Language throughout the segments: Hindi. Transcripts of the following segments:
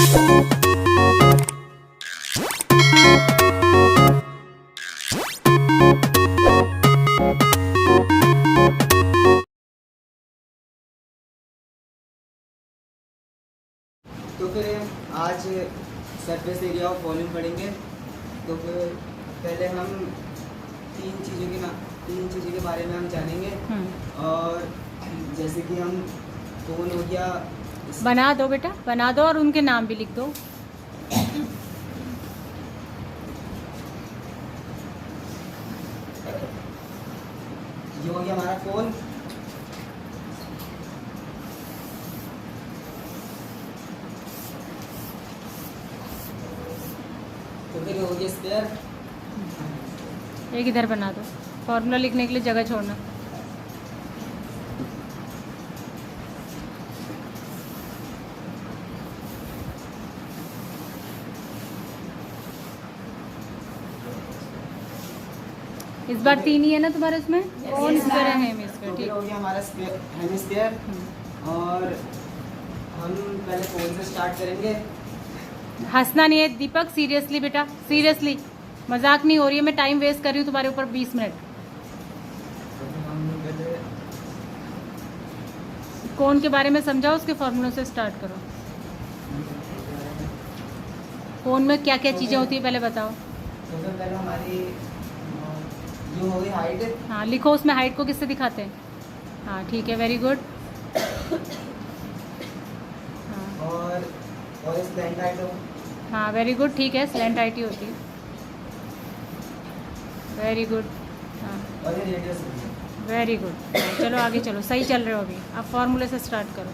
तो फिर आज सरफेस एरिया ऑफ वॉल्यूम पढ़ेंगे। तो फिर पहले हम तीन चीज़ों के बारे में हम जानेंगे। और जैसे कि हम कौन हो गया, बना दो बेटा, बना दो और उनके नाम भी लिख दो। ये हो गया हमारा कोन। तो फिर हो गया स्क्वायर। एक इधर बना दो, फॉर्मूला लिखने के लिए जगह छोड़ना। इस बार 3 ही है ना तुम्हारे उसमें, कौन स्क्वायर है हेमिस्फीयर? तो ठीक हो गया हमारा हेमिस्फीयर। और हम पहले कोन से स्टार्ट करेंगे। हंसना नहीं है दीपक, सीरियसली बेटा, सीरियसली, मजाक नहीं हो रही है। मैं टाइम वेस्ट कर रही हूँ तुम्हारे ऊपर 20 मिनट। कौन के बारे में समझाओ, उसके फॉर्मूलों से स्टार्ट करो। कौन में क्या क्या चीज़ें होती है पहले बताओ। तो फिर पहले हमारी जो हो गई हाइट। हाँ लिखो, उसमें हाइट को किससे दिखाते हैं? हाँ ठीक है, वेरी गुड। और स्लैंट हाइट हो। हाँ वेरी गुड, ठीक है, स्लैंट हाइट ही होती है। Very good. हाँ और ये रेडियस होगी। Very good. चलो आगे चलो, सही चल रहे हो अभी। अब फॉर्मूले से स्टार्ट करो।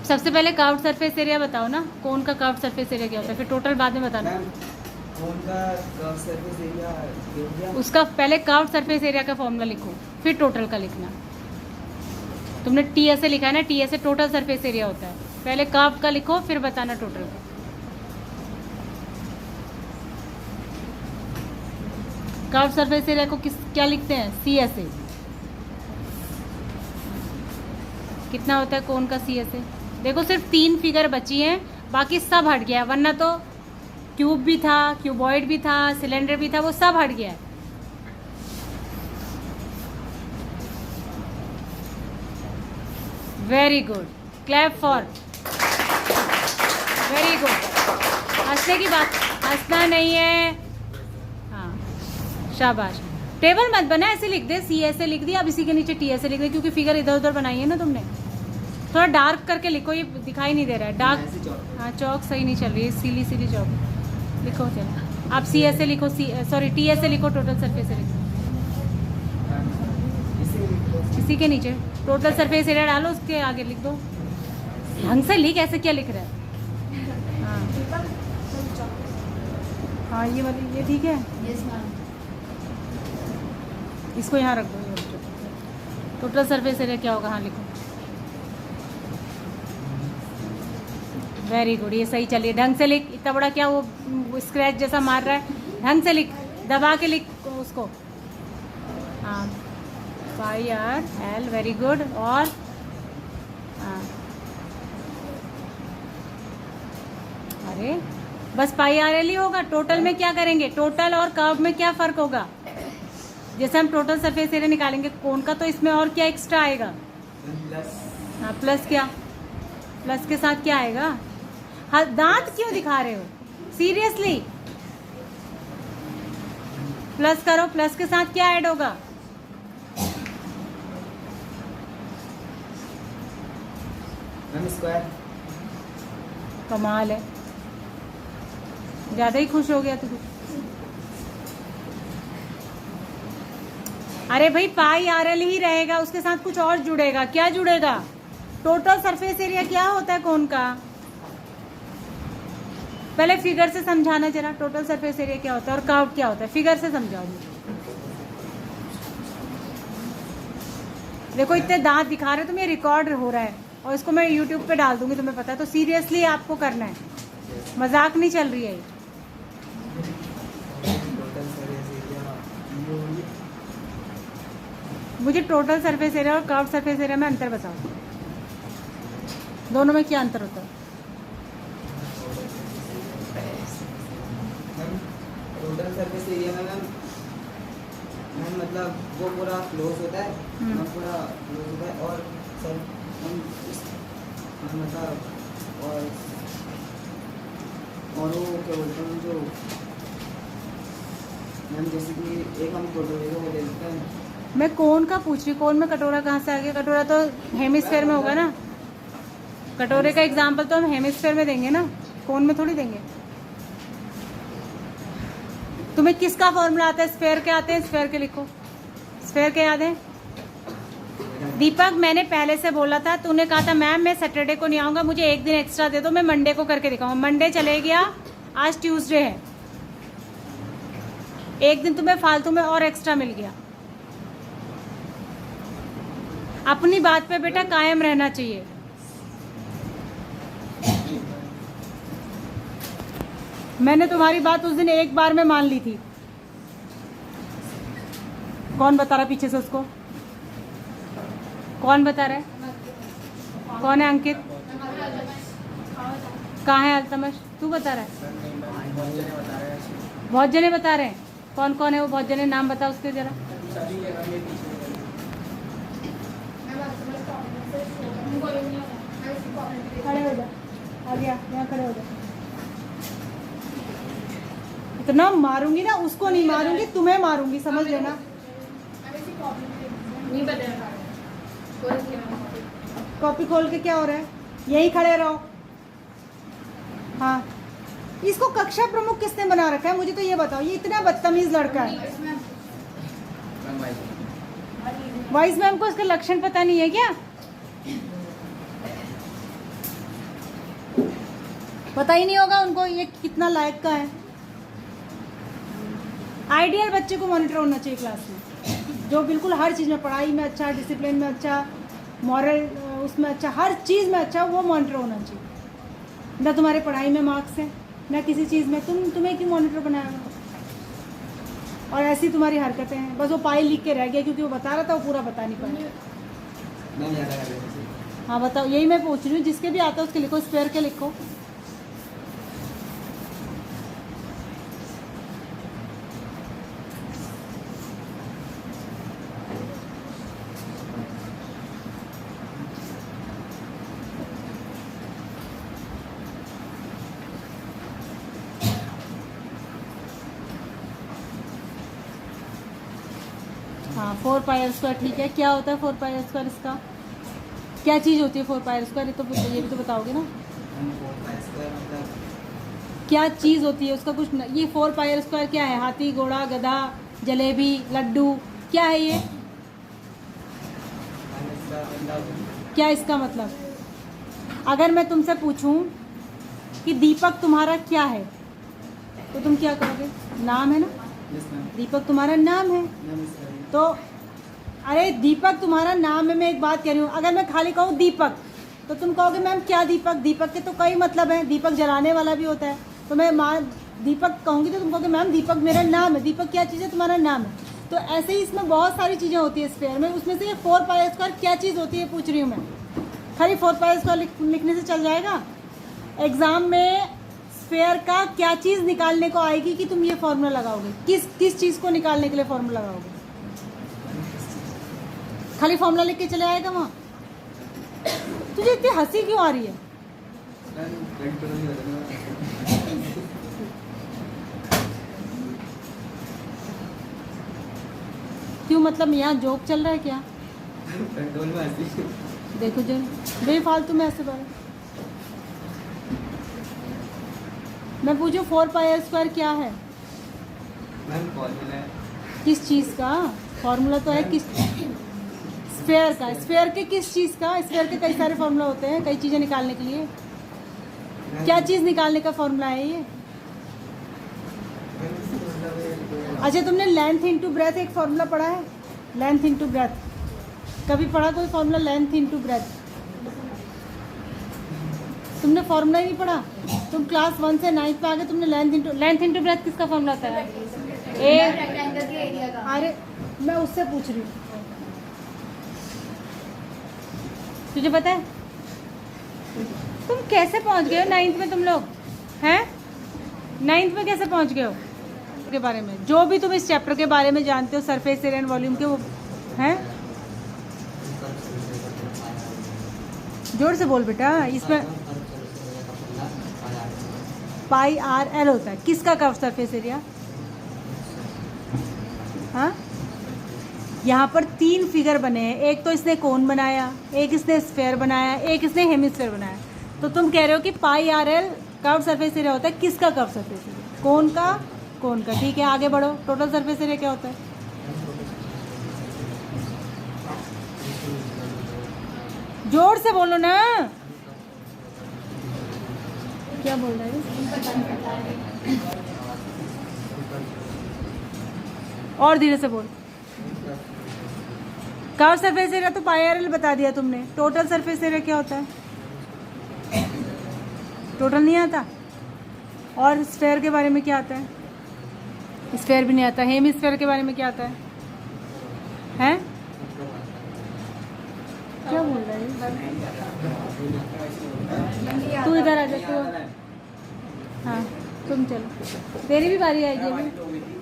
सबसे पहले कर्व्ड सरफेस एरिया बताओ ना, कौन का कर्व्ड सरफेस एरिया क्या होता है, फिर टोटल बाद में बताना। कौन का कर्व सरफेस एरिया, उसका पहले कर्व्ड सरफेस एरिया का फॉर्मूला लिखो, फिर टोटल का लिखना। तुमने टी ऐसे लिखा है ना, टी ऐसे टोटल सरफेस एरिया होता है। पहले कर्व का लिखो, फिर बताना टोटल का। कर्व्ड सरफेस एरिया को क्या लिखते हैं? सी ऐसे। कितना होता है कौन का सी ऐसे? देखो सिर्फ 3 फिगर बची हैं, बाकी सब हट गया, वरना तो क्यूब भी था, क्यूबॉइड भी था, सिलेंडर भी था, वो सब हट गया है। Very good, clap for, very good. हंसने की बात, हंसना नहीं है। हाँ शाबाश। टेबल मत बना, ऐसे लिख दे, सी ऐसे लिख दिया, अब इसी के नीचे टी ऐसे लिख दे, क्योंकि फिगर इधर उधर बनाई है ना तुमने। थोड़ा डार्क करके लिखो, ये दिखाई नहीं दे रहा है डार्क। हाँ चौक सही नहीं चल रही है, सीली सीली चौक लिखो। चलो आप सी ऐसे लिखो, सॉरी टी ऐसे लिखो, टोटल सरफेस एरिया इसी के नीचे टोटल सरफेस एरिया डालो, उसके आगे लिख दो। ढंग से लिख, ऐसे क्या लिख रहा है? हाँ ये वाली, ये ठीक है। इसको यहाँ रख दो। टोटल सरफेस एरिया क्या होगा? हाँ लिखो। वेरी गुड, ये सही चलिए। ढंग से लिख, इतना बड़ा क्या वो स्क्रैच जैसा मार रहा है, ढंग से लिख, दबा के लिख उसको। हाँ पाई आर एल, वेरी गुड। और हाँ अरे बस पाई आर एल ही होगा। टोटल में क्या करेंगे? टोटल और कर्व में क्या फ़र्क होगा? जैसे हम टोटल सरफेस एरिया निकालेंगे कौन का, तो इसमें और क्या एक्स्ट्रा आएगा? हाँ प्लस। क्या प्लस के साथ क्या आएगा? हाँ दांत क्यों दिखा रहे हो? सीरियसली प्लस करो, प्लस के साथ क्या ऐड होगा? स्क्वायर। कमाल है, ज्यादा ही खुश हो गया तू। अरे भाई पाई आर एल ही रहेगा, उसके साथ कुछ और जुड़ेगा। क्या जुड़ेगा? टोटल सरफेस एरिया क्या होता है कौन का? पहले फिगर से समझाना जरा, टोटल सरफेस एरिया क्या होता है और कर्व क्या होता है, फिगर से समझाओ मुझे। देखो इतने दांत दिखा रहे हो तुम, ये रिकॉर्ड हो रहा है और इसको मैं यूट्यूब पे डाल दूंगी, तुम्हें पता है। तो सीरियसली आपको करना है, मजाक नहीं चल रही है ये। मुझे टोटल सरफेस एरिया और कर्व सरफेस एरिया में अंतर बताओ, दोनों में क्या अंतर होता है? टोटल सरफेस एरिया में मैम मतलब वो पूरा क्लोज होता है, पूरा क्लोज होता है। और सर हम मतलब और वो क्या बोलते हैं जो मैम, जैसे कि एक हम कटोरे को ले लेते हैं। मैं कोन का पूछ रही हूँ, कोन में कटोरा कहाँ से आ गया? कटोरा तो हेमिस्फेयर में होगा ना। कटोरे का एग्जाम्पल तो हम हेमिस्फेयर में देंगे ना, कोन में थोड़ी देंगे। तुम्हें किसका फॉर्मूला आता है? स्फेयर के आते हैं, स्फेयर के लिखो। स्फेयर के याद है? दीपक मैंने पहले से बोला था, तूने कहा था मैम मैं सैटरडे को नहीं आऊँगा, मुझे एक दिन एक्स्ट्रा दे दो, मैं मंडे को करके दिखाऊंगा। मंडे चले गया, आज ट्यूसडे है, एक दिन तुम्हें फालतू में और एक्स्ट्रा मिल गया। अपनी बात पे बेटा कायम रहना चाहिए। मैंने तुम्हारी बात उस दिन एक बार में मान ली थी। कौन बता रहा पीछे से उसको? कौन बता रहा है? कौन है? अंकित कहाँ है? अल्तमश तू बता रहा है? बहुत जने बता रहे हैं। कौन कौन है वो बहुत जने? नाम बता उसके जरा। खड़े हो जा, आ गया यहाँ खड़े हो जा। इतना मारूंगी ना, उसको नहीं मारूंगी, तुम्हें मारूंगी, समझ लेना। कॉपी खोल के क्या हो रहा है? यहीं खड़े रहो। हाँ, इसको कक्षा प्रमुख किसने बना रखा है? मुझे तो ये बताओ, ये इतना बदतमीज लड़का है। वाइस मैम को इसका लक्षण पता नहीं है क्या? पता ही नहीं होगा उनको ये कितना लायक का है। आइडियल बच्चे को मॉनिटर होना चाहिए क्लास में, जो बिल्कुल हर चीज़ में, पढ़ाई में अच्छा, डिसिप्लिन में अच्छा, मॉरल उसमें अच्छा, हर चीज़ में अच्छा, वो मॉनिटर होना चाहिए। ना तुम्हारे पढ़ाई में मार्क्स हैं, ना किसी चीज़ में, तुम्हें क्यों मॉनिटर बनाया? और ऐसी तुम्हारी हरकतें हैं। बस वो पाई लिख के रह गया क्योंकि वो बता रहा था, वो पूरा बता नहीं पाया। हाँ बताओ, यही मैं पूछ रही हूँ। जिसके भी आता है उसके लिखो, स्क्वायर के लिखो। हाँ, 4 पाई स्क्वायर ठीक है। क्या होता है 4 पाई स्क्वायर? इसका क्या चीज़ होती है 4 पाई स्क्वायर? ये भी तो बताओगे ना। क्या चीज़ होती है उसका? कुछ न, ये 4 पाई स्क्वायर क्या है? हाथी, घोड़ा, गधा, जलेबी, लड्डू, क्या है ये? क्या इसका मतलब? अगर मैं तुमसे पूछूं कि दीपक तुम्हारा क्या है, तो तुम क्या कहोगे? नाम है ना, दीपक तुम्हारा नाम है। तो अरे दीपक तुम्हारा नाम है, मैं एक बात कह रही हूँ। अगर मैं खाली कहूँ दीपक, तो तुम कहोगे मैम क्या दीपक? दीपक के तो कई मतलब हैं, दीपक जलाने वाला भी होता है। तो मैं दीपक कहूँगी तो तुम कहोगे मैम दीपक मेरा नाम है। दीपक क्या चीज़ है? तुम्हारा नाम है। तो ऐसे ही इसमें बहुत सारी चीज़ें होती है स्फेयर में। उसमें से ये 4 पाई स्क्वायर क्या चीज़ होती है पूछ रही हूँ मैं। खाली 4 पाई स्क्वायर लिखने से चल जाएगा? एग्ज़ाम में स्फेयर का क्या चीज़ निकालने को आएगी कि तुम ये फॉर्मूला लगाओगे? किस चीज़ को निकालने के लिए फॉर्मूला लगाओगे? खाली फॉर्मूला लिख के चले आएगा वहाँ? तुझे इतनी हंसी क्यों आ रही है? क्यों, मतलब यहाँ जोक चल रहा है क्या? देखो जो बेफालतू में ऐसे बारे। मैं पूछूं 4 पाई स्क्वायर क्या है? किस चीज़ का फॉर्मूला? तो है किस स्फेयर का। स्फेयर के किस चीज़ का? स्फेयर के कई सारे फॉर्मूला होते हैं, कई चीज़ें निकालने के लिए। क्या चीज़ निकालने का फॉर्मूला है ये? अच्छा, तुमने लेंथ इनटू ब्रेथ एक फॉर्मूला पढ़ा है? लेंथ इनटू ब्रेथ कभी पढ़ा कोई फॉर्मूला? लेंथ इनटू ब्रेथ तुमने फॉर्मूला ही नहीं पढ़ा? तुम क्लास 1 से 9 पे आ गए, तुमने लेंथ इनटू ब्रेथ किसका फॉर्मूला होता है? अरे मैं उससे पूछ रही हूँ, तुझे पता है? तुम कैसे पहुंच गए हो 9th में? तुम लोग हैं 9th में कैसे पहुंच गए हो? के बारे में जो भी तुम इस चैप्टर के बारे में जानते हो, सरफेस एरिया एंड वॉल्यूम के, वो हैं? जोर से बोल बेटा। इसमें पाई आर एल होता है। किसका कर्व सरफेस एरिया? हाँ, यहाँ पर 3 फिगर बने हैं। एक तो इसने कोन बनाया, एक इसने स्फेयर बनाया, एक इसने हेमिस्फेयर बनाया। तो तुम कह रहे हो कि pi R L curve surface area होता है। किसका कर्व सरफेस एरिया? कोन का। कोन का, ठीक है, आगे बढ़ो। टोटल सरफेस एरिया क्या होता है? जोर से बोलो ना। क्या बोल रहा है? और धीरे से बोल। कर्व सरफेस एरिया तो पाई आर एल बता दिया तुमने। टोटल सरफेस एरिया क्या होता है? टोटल नहीं आता। और स्फेयर के बारे में क्या आता है? स्फेयर भी नहीं आता। हेमिस्फेयर के बारे में क्या आता है? हैं? क्या बोल रहा है? तू इधर आ जा। तू, हाँ तुम चलो, तेरी भी बारी आएगी अभी।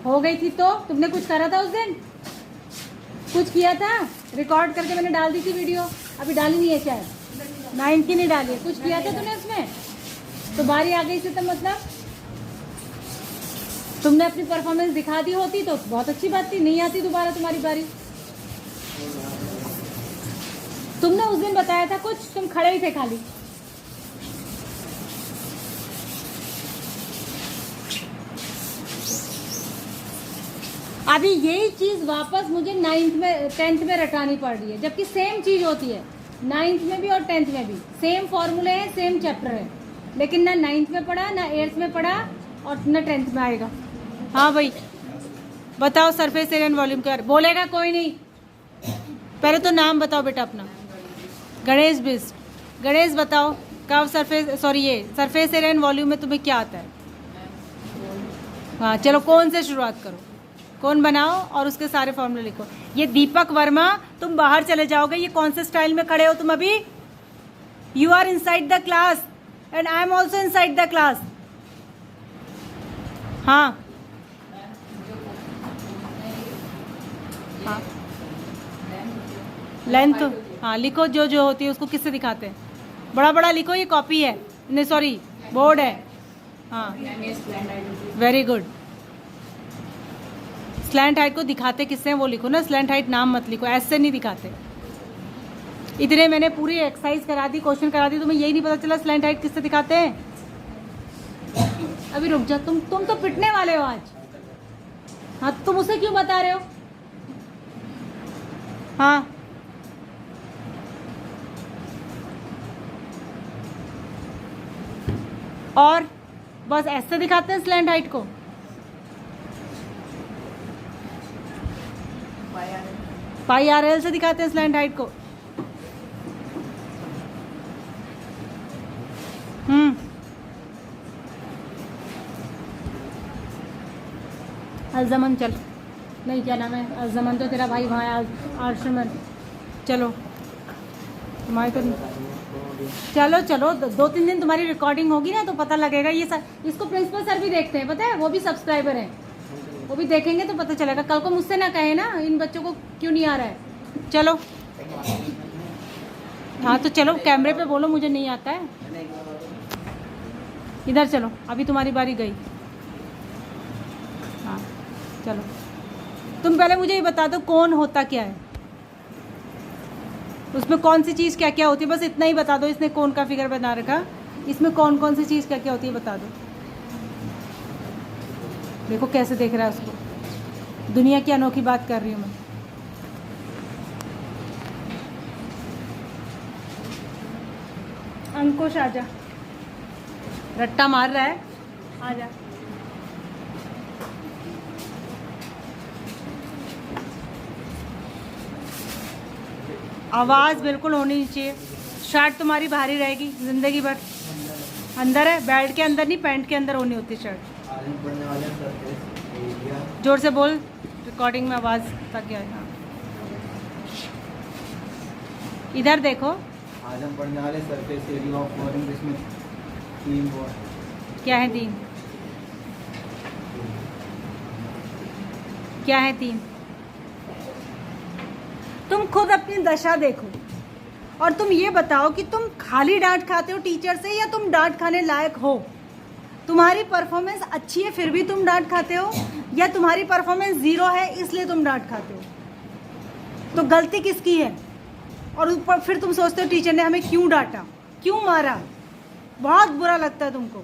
हो गई थी तो तुमने कुछ करा था उस दिन? कुछ किया था? रिकॉर्ड करके मैंने डाल दी थी वीडियो। अभी डाली नहीं है शायद। 9th की नहीं डाली है। कुछ किया था तूने उसमें? तो बारी आ गई थी तो मतलब तुमने अपनी परफॉर्मेंस दिखा दी होती तो बहुत अच्छी बात थी। नहीं आती दोबारा तुम्हारी बारी। तुमने उस दिन बताया था कुछ, तुम खड़े ही थे खाली। अभी यही चीज वापस मुझे 9th में 10th में रटानी पड़ रही है, जबकि सेम चीज होती है 9th में भी और 10th में भी। सेम फॉर्मूले हैं, सेम चैप्टर है, लेकिन ना 9th में पढ़ा, ना 8th में पढ़ा और ना 10th में आएगा। हाँ भाई बताओ सरफेस एरिया एंड वॉल्यूम क्या? बोलेगा कोई नहीं। पहले तो नाम बताओ बेटा अपना। गणेश बिस्ट। गणेश बताओ कर्व सरफेस, सॉरी ये सरफेस एरिया एंड वॉल्यूम में तुम्हें क्या आता है? हाँ चलो, कौन से शुरुआत करो? कौन बनाओ और उसके सारे फॉर्मूले लिखो। ये दीपक वर्मा, तुम बाहर चले जाओगे। ये कौन से स्टाइल में खड़े हो तुम अभी? You are inside the class and I am also inside the class. हाँ हाँ, लेंथ हाँ लिखो, जो जो होती है उसको किससे दिखाते हैं? बड़ा बड़ा लिखो, ये कॉपी है, नहीं सॉरी बोर्ड है। हाँ वेरी गुड। स्लैंट हाइट को दिखाते किससे हैं वो लिखो ना। स्लैंट हाइट नाम मत लिखो, ऐसे नहीं दिखाते। इतने मैंने पूरी एक्सरसाइज करा दी, क्वेश्चन करा दी, तुम्हें यही नहीं पता चला स्लैंट हाइट किससे दिखाते हैं? अभी रुक जा, तुम तो पिटने वाले हो आज। हाँ तुम उसे क्यों बता रहे हो? हाँ और बस ऐसे दिखाते हैं स्लैंट हाइट को। पाई आर एल से दिखाते हैं स्लैंट हाइट को। अलजमन चल, नहीं क्या नाम है? अलजमन तो तेरा भाई वहाँ है, आर्शमन। चलो तुम्हारी तो चलो चलो 2-3 दिन तुम्हारी रिकॉर्डिंग होगी ना तो पता लगेगा। ये सर, इसको प्रिंसिपल सर भी देखते हैं, पता है, वो भी सब्सक्राइबर हैं, वो भी देखेंगे तो पता चलेगा। कल को मुझसे ना कहे ना इन बच्चों को क्यों नहीं आ रहा है। चलो हाँ तो चलो कैमरे पे बोलो मुझे नहीं आता है। इधर चलो, अभी तुम्हारी बारी गई। हाँ चलो, तुम पहले मुझे ये बता दो कौन होता क्या है, उसमें कौन सी चीज़ क्या क्या होती है, बस इतना ही बता दो। इसने कौन का फिगर बना रखा, इसमें कौन कौन सी चीज़ क्या क्या होती है बता दो। देखो कैसे देख रहा है उसको। दुनिया की अनोखी बात कर रही हूँ मैं। अंकुश आजा, रट्टा मार रहा है, आजा। आवाज़ बिल्कुल होनी चाहिए। शर्ट तुम्हारी भारी रहेगी ज़िंदगी भर। अंदर है, बेल्ट के अंदर नहीं, पैंट के अंदर होनी होती शर्ट। जोर से बोल, रिकॉर्डिंग में आवाज़ तक गया है। इधर देखो, आज हम पढ़ने वाले सरफेस एरिया ऑफ वॉल्यूम, जिसमें 3 वो है। क्या है 3? क्या है 3? तुम खुद अपनी दशा देखो और तुम ये बताओ कि तुम खाली डांट खाते हो टीचर से या तुम डांट खाने लायक हो। तुम्हारी परफॉर्मेंस अच्छी है फिर भी तुम डांट खाते हो, या तुम्हारी परफॉर्मेंस 0 है इसलिए तुम डांट खाते हो। तो गलती किसकी है? और ऊपर फिर तुम सोचते हो टीचर ने हमें क्यों डांटा, क्यों मारा, बहुत बुरा लगता है तुमको।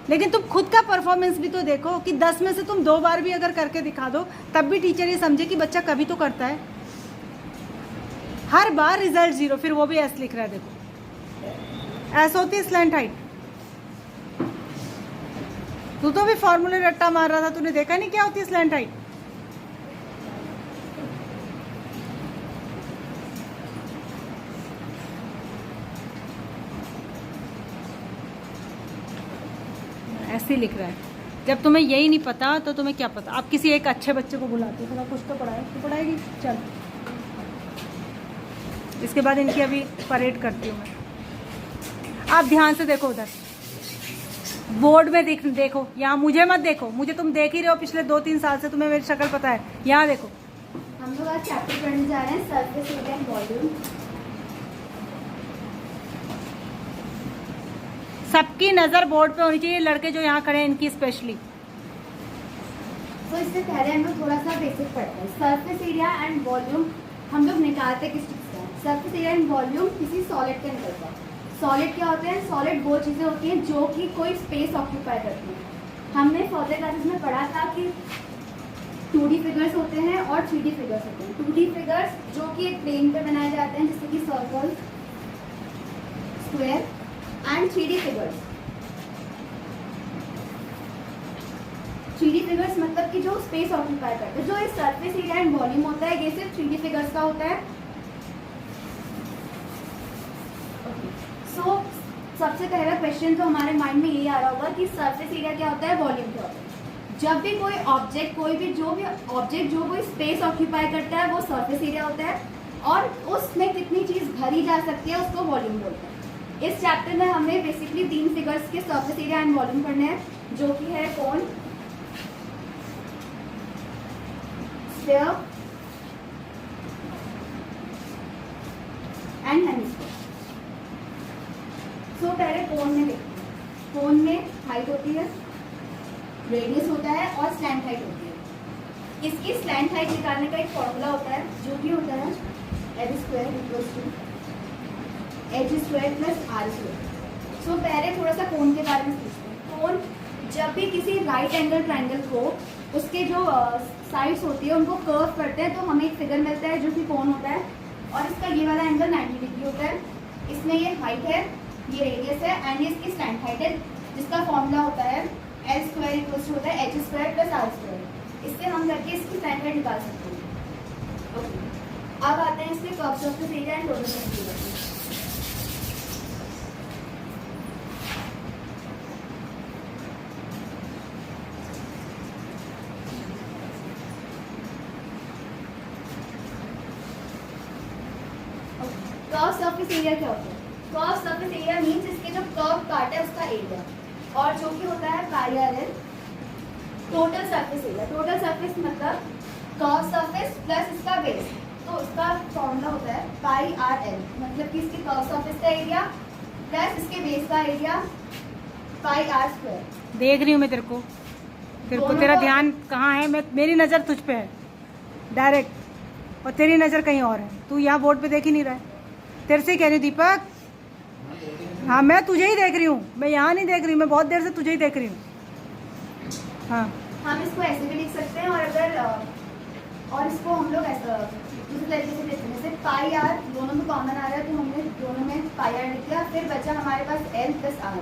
लेकिन तुम खुद का परफॉर्मेंस भी तो देखो कि 10 में से तुम 2 बार भी अगर करके दिखा दो तब भी टीचर ये समझे कि बच्चा कभी तो करता है। हर बार रिजल्ट 0, फिर वो भी एस लिख रहा है। देखो ऐसा होती है स्लैंट हाइट। तू तो भी फॉर्मूले रट्टा मार रहा था, तूने देखा नहीं क्या होती है स्लैंट हाइट? ऐसे लिख रहा है। जब तुम्हें यही नहीं पता तो तुम्हें क्या पता। आप किसी एक अच्छे बच्चे को बुलाते हो, थोड़ा कुछ तो पढ़ाए, तो पढ़ाएगी। चल इसके बाद इनकी अभी परेड करती हूँ मैं। आप ध्यान से देखो, उधर बोर्ड में देखो, यहाँ मुझे मत देखो, मुझे तुम देख ही रहे हो पिछले 2-3 साल से, तुम्हें मेरी शक्ल पता है। यहाँ देखो, हम लोग आज चैप्टर पढ़ने जा रहे हैं सरफेस एरिया एंड वॉल्यूम। सबकी नज़र बोर्ड पे होनी चाहिए, लड़के जो यहाँ खड़े हैं इनकी स्पेशली। तो इससे पहले हम लोग थोड़ा सा बेसिक पढ़ते हैं। सरफेस एरिया एंड वॉल्यूम हम लोग निकालते किस चीज़ से? सरफेस एरिया एंड वॉल्यूम किसी सॉलिड का निकलता है। सॉलिड क्या होते हैं? सॉलिड वो चीज़ें होती हैं जो कि कोई स्पेस ऑक्यूपाई करती हैं। हमने फर्दर क्लासेस में पढ़ा था कि 2D फिगर्स होते हैं और 3D फिगर्स होते हैं। 2D फिगर्स जो कि एक प्लेन पे बनाए जाते हैं, जैसे कि circle, square, and 3D figures. 3D figures मतलब कि जो स्पेस ऑक्यूपाई करते हैं। जो इस सरफेस एरिया एंड वॉल्यूम होता है ये सिर्फ 3D फिगर्स का होता है। सो सबसे पहला क्वेश्चन तो हमारे माइंड में यही आ रहा होगा कि सरफेस एरिया क्या होता है, वॉल्यूम क्या होता है। जब भी कोई ऑब्जेक्ट, कोई भी ऑब्जेक्ट जो कोई स्पेस ऑक्यूपाई करता है वो सरफेस एरिया होता है, और उसमें कितनी चीज़ भरी जा सकती है उसको वॉल्यूम बोलते हैं। इस चैप्टर में हमें बेसिकली 3 फिगर्स के सरफेस एरिया एंड वॉल्यूम पढ़ने हैं, जो कि है कोन, स्फीयर एंड हेमिस्फीयर। सो पहले कोन में देखते हैं। कोन में हाइट होती है, रेडियस होता है और स्लैंट हाइट होती है। इसकी स्लैंट हाइट निकालने का एक फॉर्मूला होता है जो कि होता है L square equals to H square plus R square. So पहले थोड़ा सा कोन के बारे में सोचते हैं। कोन जब भी किसी राइट एंगल ट्रायंगल को उसके जो साइड्स होती है उनको कर्व करते हैं तो हमें एक फिगर मिलता है जो कि कोन होता है, और इसका ये वाला एंगल 90 डिग्री होता है। इसमें ये हाइट है, ये रेडियस है एंड ये इसकी स्लैंट हाइट है, जिसका फॉर्मूला होता है एल स्क्वायर इक्वल्स टू होता है H square plus R square. इससे हम करके इसकी स्लैंट हाइट निकाल सकते हैं। ओके, अब आते हैं इसके curve surface area and total surface area. Curve surface area क्या होता है? कर्व सरफेस एरिया मींस इसके जो कर्व काट है उसका एरिया, और जो कि होता है pi R L total surface area. Total surface मतलब कर्व सरफेस प्लस इसका बेस, तो इसका फॉर्मूला होता है पाई आर एल, मतलब कि इसके कर्व सरफेस का एरिया प्लस इसके बेस का एरिया पाई आर स्क्वायर। देख रही हूँ मैं तेरे को तेरा ध्यान कहाँ है? मेरी नज़र तुझ पे है डायरेक्ट, और तेरी नज़र कहीं और है। तू यहाँ बोर्ड पे देख ही नहीं रहा है। तेरे से कह रही हूँ दीपक, हाँ मैं तुझे ही देख रही हूँ, मैं यहाँ नहीं देख रही हूँ, मैं बहुत देर से तुझे ही देख रही हूँ। हाँ, हम इसको ऐसे भी लिख सकते हैं, और अगर और इसको हम लोग ऐसा दूसरे तरीके से लिखते हैं, जैसे पाई आर दोनों में कॉमन आ रहा है तो हमने दोनों में पाई आर लिख दिया, फिर बचा हमारे पास एल प्लस आर।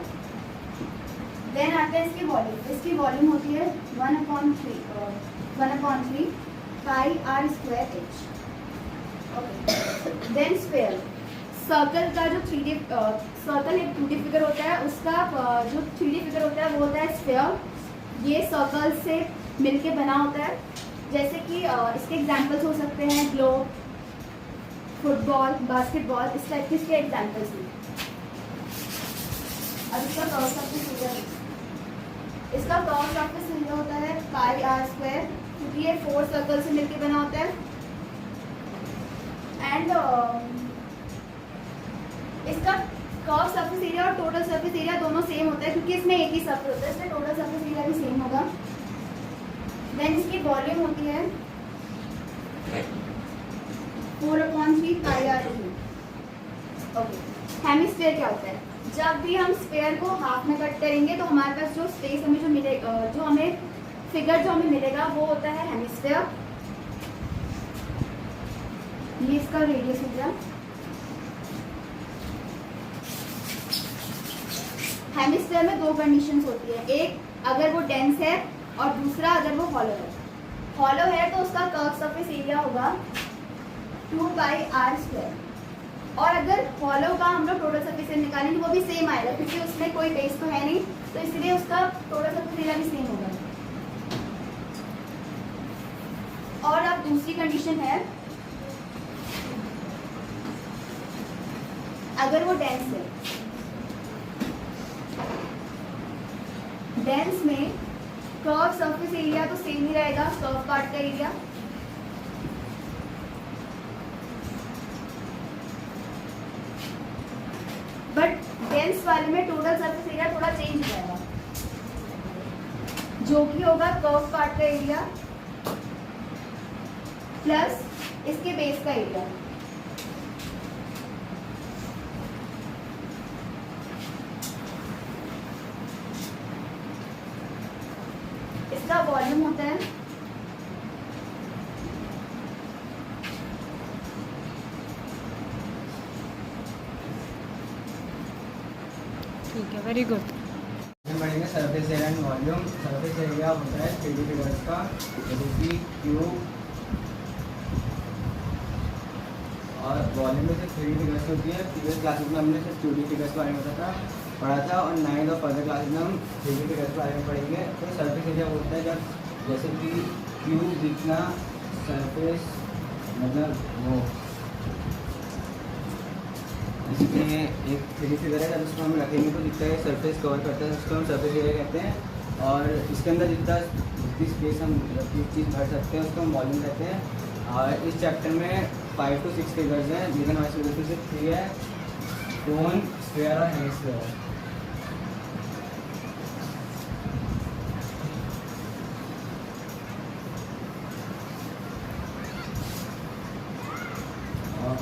देन आता है इसकी वॉल्यूम। इसकी वॉल्यूम होती है 1/3 pi R square H. Okay, then sphere. Circle का जो 3D सर्कल एक 2D फिगर होता है, उसका जो 3D फिगर होता है वो होता है स्फीयर। ये सर्कल से मिलके बना होता है, जैसे कि इसके एग्जांपल्स हो सकते हैं ग्लोब, फुटबॉल, बास्केटबॉल, इस टाइप के इसके एग्जाम्पल्स हैं। अब इसका कर्व सरफेस एरिया, इसका कर्व सरफेस एरिया होता है पाई आर स्क्वायर, क्योंकि ये 4 सर्कल से मिलकर बना होता है। एंड इसका कर्व सरफेस एरिया और टोटल सरफेस एरिया दोनों सेम होता है, क्योंकि इसमें एक ही सर्कल होता है, इसमें टोटल सरफेस एरिया भी सेम होगा। देन इसकी वॉल्यूम होती है 4/3 पाई आर क्यूब। ओके, हेमिस्फीयर क्या होता है? जब भी हम स्फीयर को हाफ में कट करेंगे तो हमारे पास जो स्पेस हमें जो मिलेगा, जो हमें फिगर जो हमें मिलेगा वो होता है हेमिस्फीयर। ये इसका रेडियस हो गया। हेमिस्फीयर में 2 कंडीशंस होती है, एक अगर वो डेंस है और दूसरा अगर वो हॉलो है। हॉलो है तो उसका कर्व सरफेस एरिया होगा 2/r²। और अगर हॉलो का हम लोग टोटल सरफेस एरिया निकालेंगे वो भी सेम आएगा, क्योंकि उसमें कोई बेस तो है नहीं, तो इसलिए उसका टोटल सरफेस एरिया भी सेम होगा। और अब दूसरी कंडीशन है, अगर वो डेंस है, डेंस में कर्व सरफेस एरिया तो सेम ही रहेगा, कर्व पार्ट का एरिया। बट डेंस वाले में टोटल सरफेस एरिया थोड़ा चेंज हो जाएगा, जो कि होगा कर्व पार्ट का एरिया प्लस इसके बेस का एरिया। इसका वॉल्यूम होता है ठीक है, वेरी गुड। पढ़ेंगे surface area and volume. Surface area होता है 3D फिगर्स का, जैसे कि क्यूब, और वॉल्यूम में सिर्फ 3D फिगर्स होती है। प्रीवियस क्लासेस में हमने सिर्फ 2D फिगर्स के बारे में पढ़ा था, और 9 और फर्दर क्लासेस में हम 3D फिगर्स के बारे में पढ़ेंगे। तो सरफेस एरिया होता है जब जैसे कि क्यूब जितना सरफेस, मतलब वो इसमें एक 3D फिगर है, जब उसको हम रखेंगे तो जितना ये सरफेस कवर करता है उसको हम सरफेस एरिया कहते हैं। और इसके अंदर जितनी स्पेस हम चीज़ भर सकते हैं उसको हम वॉल्यूम कहते हैं। और इस चैप्टर में 5 to 6 फिगर्स हैं, लेकिन हमारे फिगर में सिर्फ 3 है, कोन, स्फीयर और हेमिस्फीयर।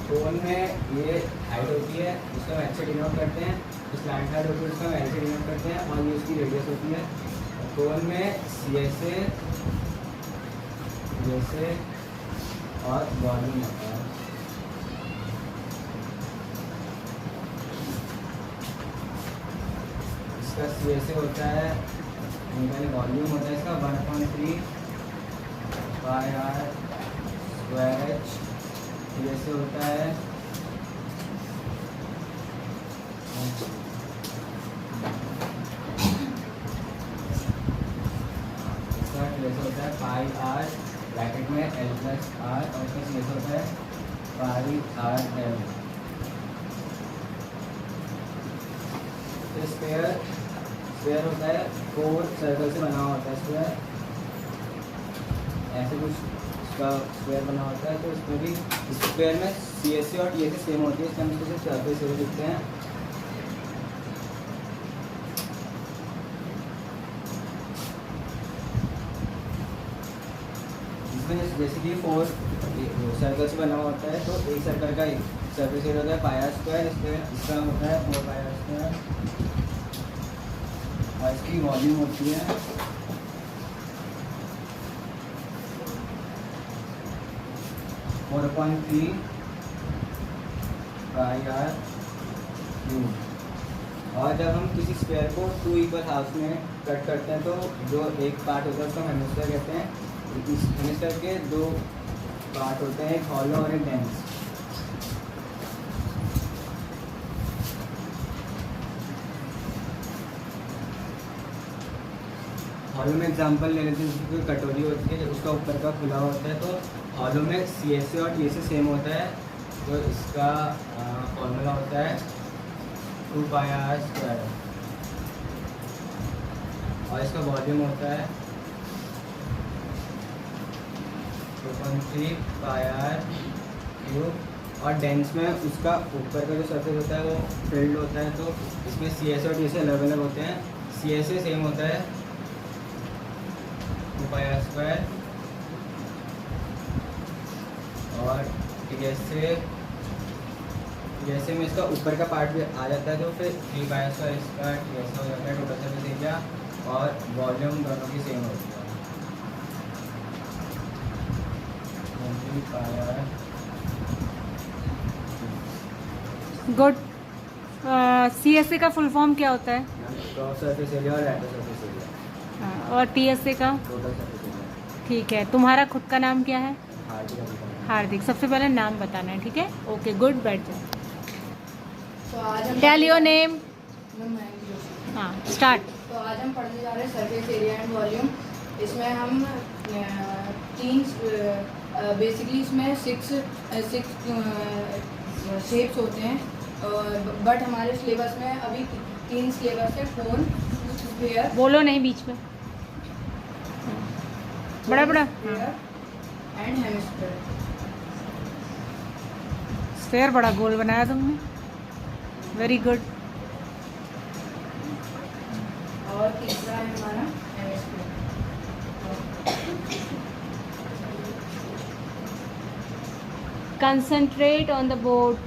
कोन में ये हाइट होती है, उसको हम ऐसे डिनोट करते हैं, स्लैंट हाइट होती है उसको हम ऐसे डिनोट करते हैं, और ये उसकी रेडियस होती है। कोन में CSA, जैसे और वॉल्यूम होता है। इसका CSA होता है, वॉल्यूम होता है इसका 1/3 पाई आर स्क्वायर h। जैसे होता है इसका जैसे होता है पाई आर ब्रैकेट में L प्लस आर, और इसका जैसे होता है पाई आर L। तो स्क्वायर होता है 4 सर्कल से बना होता है स्क्वायर, ऐसे कुछ का स्क्वायर बना होता है। तो इसमें भी स्क्वायर में CSA और TSA सेम होती है, इसलिए हम इसको सिर्फ सरफेस एरिया लिखते हैं। इसमें जैसे कि 4 सर्कल से बना होता है, तो एक सर्कल का सरफेस एरिया होता है पाई आर स्क्वायर, इसका होता है 4 पाई आर स्क्वायर, और इसकी वॉल्यूम होती है 4/3 पाई आर क्यूब। और जब हम किसी स्क्वायर को 2 इक्वल हाफ में कट करते हैं तो जो एक पार्ट होता है उसको हम हेमिस्फीयर कहते हैं। इस हेमिस्फीयर के 2 पार्ट होते हैं, एक हॉलो और एक डेंस। हॉलो में एग्जांपल ले लेते हैं, जिसकी कोई कटोरी होती है, जब उसका ऊपर का खुला होता है तो हॉलो में CSA और TSA सेम होता है, तो इसका फॉर्मूला होता है 2πr², और इसका वॉल्यूम होता है 2.3πr³, और डेंस में उसका ऊपर का जो सरफेस होता है वो फिल्ड होता है। तो इसमें CS और TS अलग अलग होते हैं। CS सेम होता है 2πr², और TS में इसका ऊपर का पार्ट भी आ जाता है, तो फिर 3πr² इसका TS हो जाता है टोटल सरफेस एरिया, और वॉल्यूम दोनों की सेम होती है 20πr। गुड। CSA का फुल फॉर्म क्या होता है? क्रॉस सरफेस एरिया और लैटरल सरफेस एरिया, और TSA का? Total surface area. ठीक है। तुम्हारा खुद का नाम क्या है? हार्दिक। हार्दिक। सबसे पहले नाम बताना है, ठीक है? ओके गुड, बैठ जाओ। तो आज हम टेल योर नेम। मैं मयंक जोशी। हाँ स्टार्ट। तो आज हम पढ़ने जा रहे हैं सरफेस एरिया एंड वॉल्यूम। इसमें हम तीन बेसिकली इसमें सिक्स शेप्स होते हैं, बट हमारे सिलेबस में अभी 3 सिलेबस है। कोन, स्फीयर, बोलो नहीं बीच में, बड़ा बड़ा। And hemisphere. स्फेयर बड़ा गोल बनाया तुमने, वेरी गुड। और तीसरा है हमारा hemisphere. Concentrate on the board.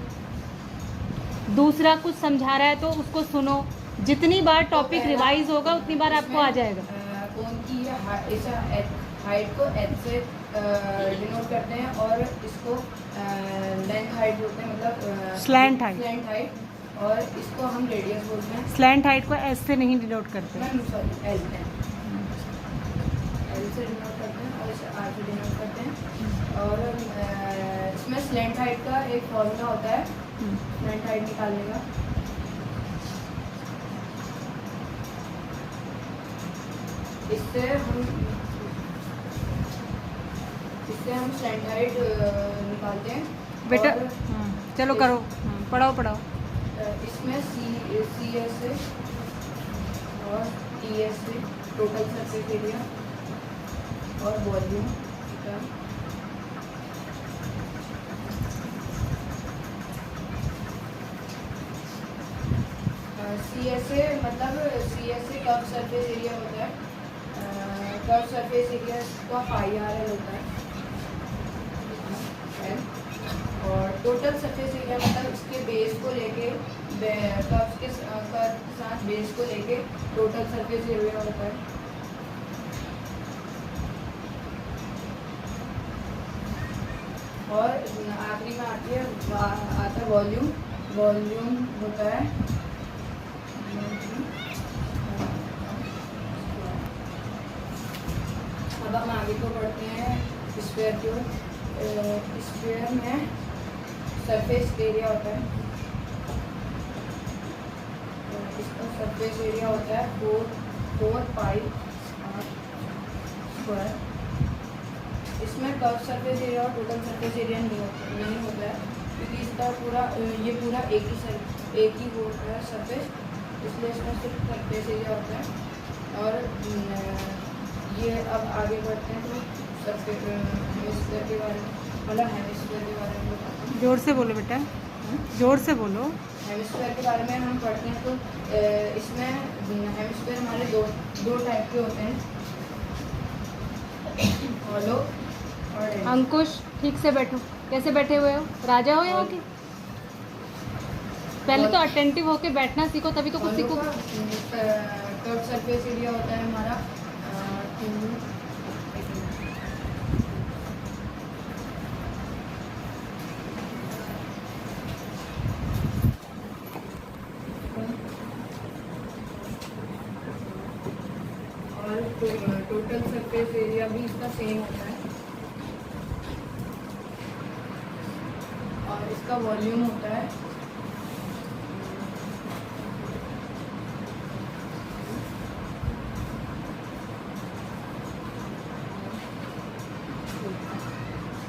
दूसरा कुछ समझा रहा है तो उसको सुनो, जितनी बार टॉपिक रिवाइज होगा उतनी बार आपको आ जाएगा। कोन की हाइट को h से डिनोट करते हैं, और इसको लेंथ हाइट बोलते हैं, मतलब Slant height। स्लैंट हाइट, और इसको हम रेडियस बोलते हैं। स्लैंट हाइट को एस से नहीं डिनोट करते। सॉरी, एल से डिनोट करते हैं, और इसे आर से डिनोट करते हैं। और इसमें स्लैंट हाइट का एक फॉर्मूला होता है स्लैंट हाइट निकालने का। इससे हम स्लैंट हाइट निकालते हैं बेटा और चलो करो, पढ़ाओ पढ़ाओ। इसमें CS और TS टोटल सरफेस एरिया और वॉल्यूम का CSA मतलब CSA कर्व सरफेस एरिया होता है। कर्व सरफेस एरिया का πRL होता है। और टोटल सरफेस एरिया मतलब इसके बेस को लेके कर्व के साथ बेस को लेके टोटल सरफेस एरिया होता है। और आखिरी में आता है वॉल्यूम। वॉल्यूम होता है अब हम आगे को बढ़ते हैं स्फीयर की ओर। स्फीयर में सरफेस एरिया होता है, इसका सरफेस एरिया होता है 4πr²। इसमें कर्व सरफेस एरिया और टोटल सरफेस एरिया नहीं होता है, क्योंकि इसका ये पूरा एक ही होता है सरफेस, इसलिए इसमें सिर्फ सरफेस एरिया होता है। और ये अब आगे बढ़ते हैं तो हेमिस्फीयर के बारे में, मतलब हेमिस्फीयर के बारे में बताते हैं। जोर से बोलो बेटा, जोर से बोलो। हेमिस्फीयर के बारे में हम पढ़ते हैं तो इसमें हेमिस्फीयर हमारे दो टाइप के होते हैं, हॉलो और डेंस। अंकुश ठीक से बैठो। कैसे बैठे हुए हो? राजा हो यहाँ के? पहले तो अटेंटिव होके बैठना सीखो, तभी तो कुछ सीखो। कर्व सरफेस एरिया होता है हमारा और टोटल सरफेस एरिया भी इसका सेम होता है, और इसका वॉल्यूम होता है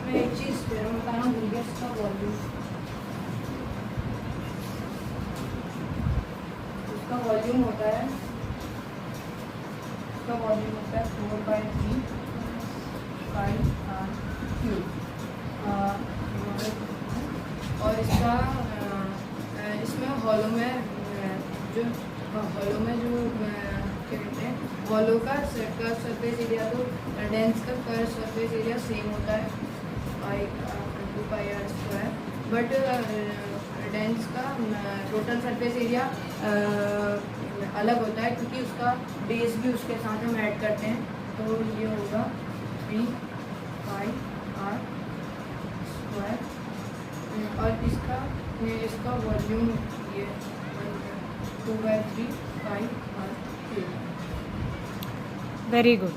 मैं एक चीज़ बताना भूल गया, इसका वॉल्यूम इसका वॉल्यूम होता है 4/3 पाई आर क्यूब। और इसका इसमें हॉलो में जो क्या कहते हैं, हॉलो का सरफेस एरिया तो डेंस का कर्व सरफेस एरिया सेम होता है πr², बट डेंस का टोटल सरफेस एरिया अलग होता है क्योंकि उसका बेस भी उसके साथ हम ऐड करते हैं। तो ये होगा 3πr²। और इसका वॉल्यूम ये 2/3 πr²। Very good.